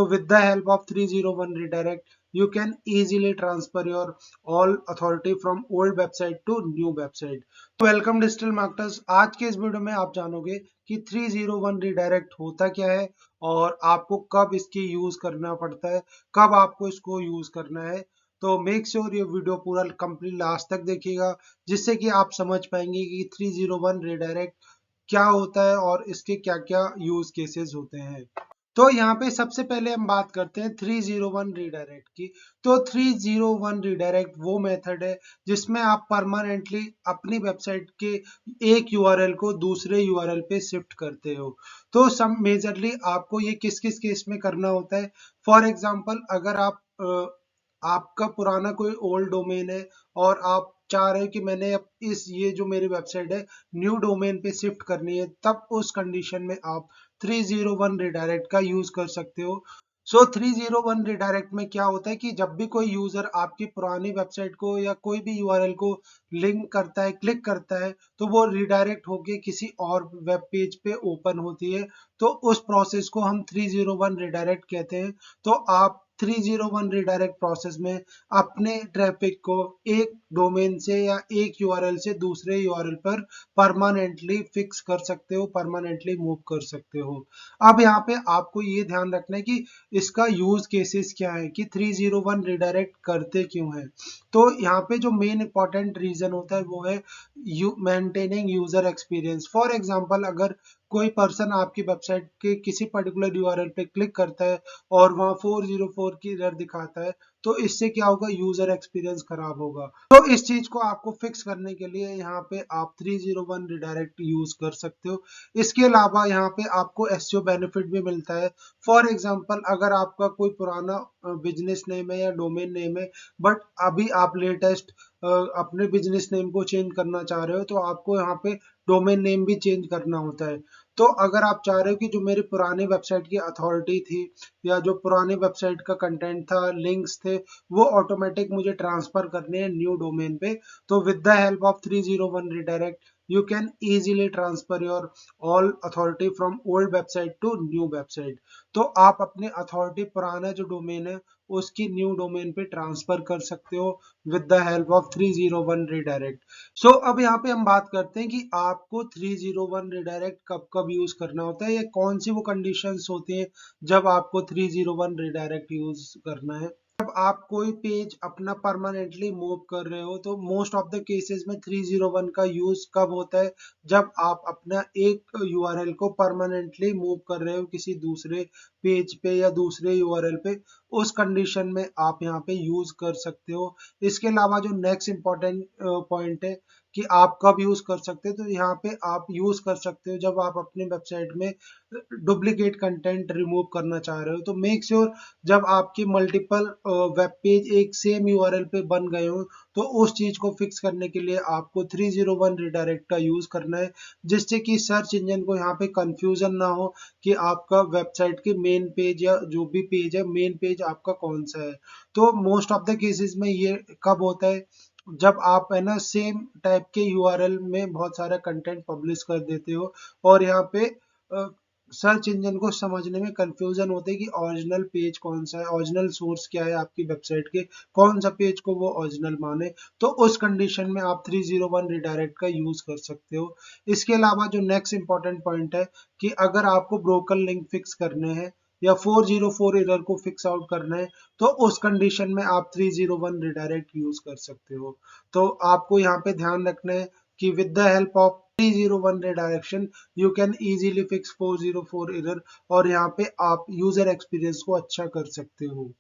So with the help of 301 redirect, you can easily transfer your all authority from old website to new website. Welcome digital marketers. आज के इस video में आप जानोगे कि 301 redirect होता क्या है और आपको कब इसकी यूज करना पड़ता है, कब आपको इसको यूज करना है। तो मेक श्योर ये वीडियो पूरा कंप्लीट लास्ट तक देखिएगा, जिससे कि आप समझ पाएंगे कि 301 रिडायरेक्ट क्या होता है और इसके क्या क्या यूज केसेस होते हैं। तो यहाँ पे सबसे पहले हम बात करते हैं 301 रिडायरेक्ट की। तो 301 रिडायरेक्ट वो मेथड है जिसमें आप परमानेंटली अपनी वेबसाइट के एक यूआरएल को दूसरे यूआरएल पे शिफ्ट करते हो। तो सब मेजरली आपको ये किस किस केस में करना होता है। फॉर एग्जांपल, अगर आपका पुराना कोई ओल्ड डोमेन है और आप चाह रहे हो कि मैंने अब ये जो मेरी वेबसाइट है न्यू डोमेन पे शिफ्ट करनी है, तब उस कंडीशन में आप 301 रिडायरेक्ट का यूज कर सकते हो। सो 301 रिडायरेक्ट में क्या होता है कि जब भी कोई यूजर आपकी पुरानी वेबसाइट को या कोई भी यूआरएल को लिंक करता है, क्लिक करता है, तो वो रिडायरेक्ट होके किसी और वेब पेज पे ओपन होती है। तो उस प्रोसेस को हम 301 रिडायरेक्ट कहते हैं। तो आप 301 रिडायरेक्ट प्रोसेस में अपने ट्रैफिक को एक डोमेन से या एक यूआरएल से दूसरे यूआरएल पर परमानेंटली फिक्स कर सकते हो, परमानेंटली मूव कर सकते हो। अब यहाँ पे आपको ये ध्यान रखना है कि इसका यूज केसेस क्या है, कि 301 रिडायरेक्ट करते क्यों है। तो यहाँ पे जो मेन इंपॉर्टेंट रीजन होता है वो है maintaining user experience. For example, अगर कोई पर्सन आपकी वेबसाइट के किसी पर्टिकुलर यूआरएल पे क्लिक करता है और वहां 404 की एरर दिखाता है, तो इससे क्या होगा, यूजर एक्सपीरियंस खराब होगा। तो इस चीज को आपको फिक्स करने के लिए यहाँ पे आप 301 रिडायरेक्ट यूज कर सकते हो। इसके अलावा यहाँ पे आपको एसईओ बेनिफिट भी मिलता है। फॉर एग्जांपल, अगर आपका कोई पुराना बिजनेस नेम है या डोमेन नेम है, बट अभी आप लेटेस्ट अपने बिजनेस नेम को चेंज करना चाह रहे हो, तो आपको यहाँ पे डोमेन नेम भी चेंज करना होता है। तो अगर आप चाह रहे हो कि जो मेरी पुरानी वेबसाइट की अथॉरिटी थी या जो पुरानी वेबसाइट का कंटेंट था, लिंक्स थे, वो ऑटोमेटिक मुझे ट्रांसफर करने हैं न्यू डोमेन पे, तो with the help of 301 redirect you can easily transfer your all authority from old website to new website। तो आप अपने अथॉरिटी पुराना जो डोमेन है उसकी न्यू डोमेन पे ट्रांसफर कर सकते हो with the help of 301 redirect. So अब यहाँ पे हम बात करते हैं कि आपको 301 रिडायरेक्ट कब कब यूज करना होता है या कौन सी वो कंडीशंस होती हैं जब आपको 301 रिडायरेक्ट यूज करना है। जब आप कोई पेज अपना परमानेंटली मूव कर रहे हो, तो मोस्ट ऑफ द केसेस में 301 का यूज कब होता है, जब आप अपना एक यूआरएल को परमानेंटली मूव कर रहे हो किसी दूसरे पेज पे या दूसरे यूआरएल पे। उस कंडीशन में आप यहाँ पे यूज कर सकते हो। इसके अलावा जो नेक्स्ट इंपॉर्टेंट पॉइंट है कि आप कब यूज कर सकते हो, तो यहाँ पे आप यूज कर सकते हो जब आप अपने वेबसाइट में डुप्लीकेट कंटेंट रिमूव करना चाह रहे हो। तो मेक श्योर जब आपकी मल्टीपल वेब पेज एक सेम यूआरएल पे बन गए हो, तो उस चीज को फिक्स करने के लिए आपको 301 रिडायरेक्ट का यूज करना है, जिससे कि सर्च इंजन को यहाँ पे कंफ्यूजन ना हो कि आपका वेबसाइट के मेन पेज या जो भी पेज है, मेन पेज आपका कौन सा है। तो मोस्ट ऑफ द केसेस में ये कब होता है, जब आप है ना सेम टाइप के यूआरएल में बहुत सारा कंटेंट पब्लिश कर देते हो और यहाँ पे सर्च इंजन को समझने में कंफ्यूजन होते है कि ओरिजिनल पेज कौन सा है, ओरिजिनल सोर्स क्या है आपकी वेबसाइट के, कौन सा पेज को वो ओरिजिनल माने। तो उस कंडीशन में आप 301 रिडायरेक्ट का यूज कर सकते हो। इसके अलावा जो नेक्स्ट इंपॉर्टेंट पॉइंट है कि अगर आपको ब्रोकन लिंक फिक्स करने हैं या 404 एरर को फिक्स आउट करना है, तो उस कंडीशन में आप 301 रिडायरेक्ट यूज कर सकते हो। तो आपको यहाँ पे ध्यान रखना है कि with the help of 301 redirection you can easily fix 404 error और यहाँ पे आप यूजर एक्सपीरियंस को अच्छा कर सकते हो।